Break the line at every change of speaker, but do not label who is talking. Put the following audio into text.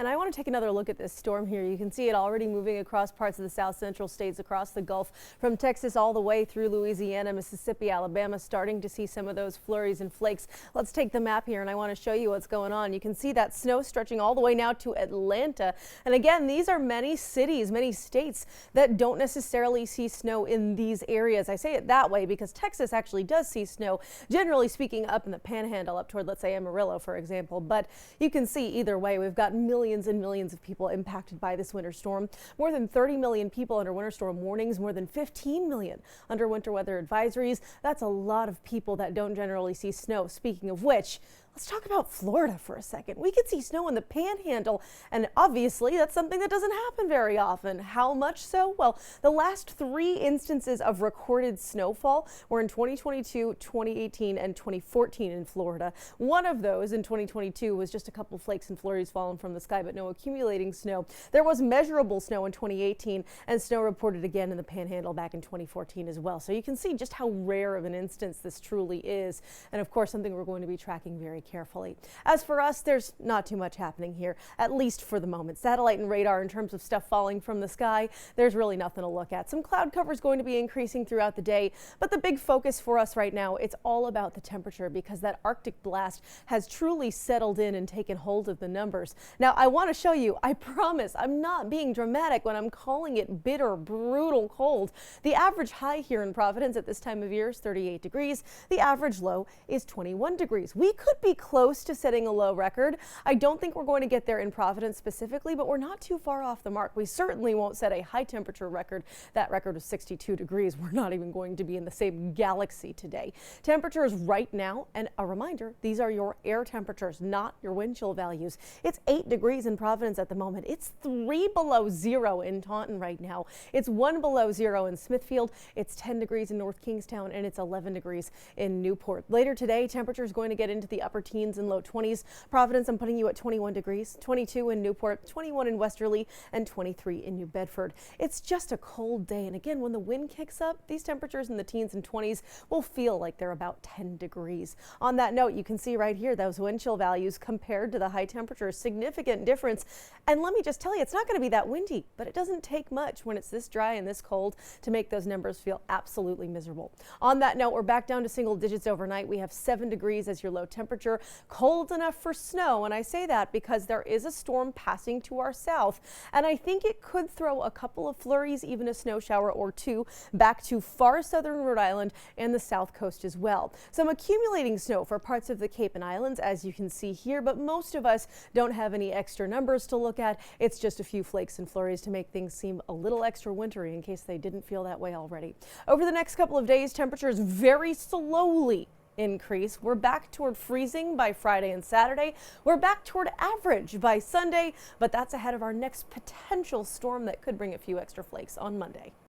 And I want to take another look at this storm here. You can see it already moving across parts of the south central states, across the Gulf, from Texas all the way through Louisiana, Mississippi, Alabama, starting to see some of those flurries and flakes. Let's take the map here and I want to show you what's going on. You can see that snow stretching all the way now to Atlanta. And again, these are many cities, many states that don't necessarily see snow in these areas. I say it that way because Texas actually does see snow, generally speaking, up in the Panhandle, up toward, let's say, Amarillo, for example. But you can see either way, we've got millions and millions of people impacted by this winter storm. More than 30 million people under winter storm warnings, more than 15 million under winter weather advisories. That's a lot of people that don't generally see snow. Speaking of which, let's talk about Florida for a second. We could see snow in the Panhandle, and obviously that's something that doesn't happen very often. How much so? Well, the last 3 instances of recorded snowfall were in 2022, 2018, and 2014 in Florida. One of those in 2022 was just a couple flakes and flurries falling from the sky, but no accumulating snow. There was measurable snow in 2018 and snow reported again in the Panhandle back in 2014 as well. So you can see just how rare of an instance this truly is, and of course something we're going to be tracking very carefully. As for us, there's not too much happening here, at least for the moment. Satellite and radar in terms of stuff falling from the sky, there's really nothing to look at. Some cloud cover is going to be increasing throughout the day, but the big focus for us right now, it's all about the temperature because that Arctic blast has truly settled in and taken hold of the numbers. Now, I want to show you, I promise, I'm not being dramatic when I'm calling it bitter, brutal cold. The average high here in Providence at this time of year is 38 degrees. The average low is 21 degrees. We could be close to setting a low record. I don't think we're going to get there in Providence specifically, but we're not too far off the mark. We certainly won't set a high temperature record. That record was 62 degrees. We're not even going to be in the same galaxy today. Temperatures right now, and a reminder, these are your air temperatures, not your wind chill values. It's 8 degrees in Providence at the moment. It's 3 below 0 in Taunton right now. It's 1 below 0 in Smithfield. It's 10 degrees in North Kingstown, and it's 11 degrees in Newport. Later today, temperatures going to get into the upper teens and low 20s. Providence, I'm putting you at 21 degrees, 22 in Newport, 21 in Westerly, and 23 in New Bedford. It's just a cold day, and again, when the wind kicks up, these temperatures in the teens and 20s will feel like they're about 10 degrees. On that note, you can see right here those wind chill values compared to the high temperatures, significant difference. And let me just tell you, it's not going to be that windy, but it doesn't take much when it's this dry and this cold to make those numbers feel absolutely miserable. On that note, we're back down to single digits overnight. We have 7 degrees as your low temperature. Cold enough for snow, and I say that because there is a storm passing to our south, and I think it could throw a couple of flurries, even a snow shower or 2, back to far southern Rhode Island and the south coast as well. Some accumulating snow for parts of the Cape and Islands, as you can see here, but most of us don't have any extra numbers to look at. It's just a few flakes and flurries to make things seem a little extra wintry in case they didn't feel that way already. Over the next couple of days, temperatures very slowly increase. We're back toward freezing by Friday and Saturday. We're back toward average by Sunday, but that's ahead of our next potential storm that could bring a few extra flakes on Monday.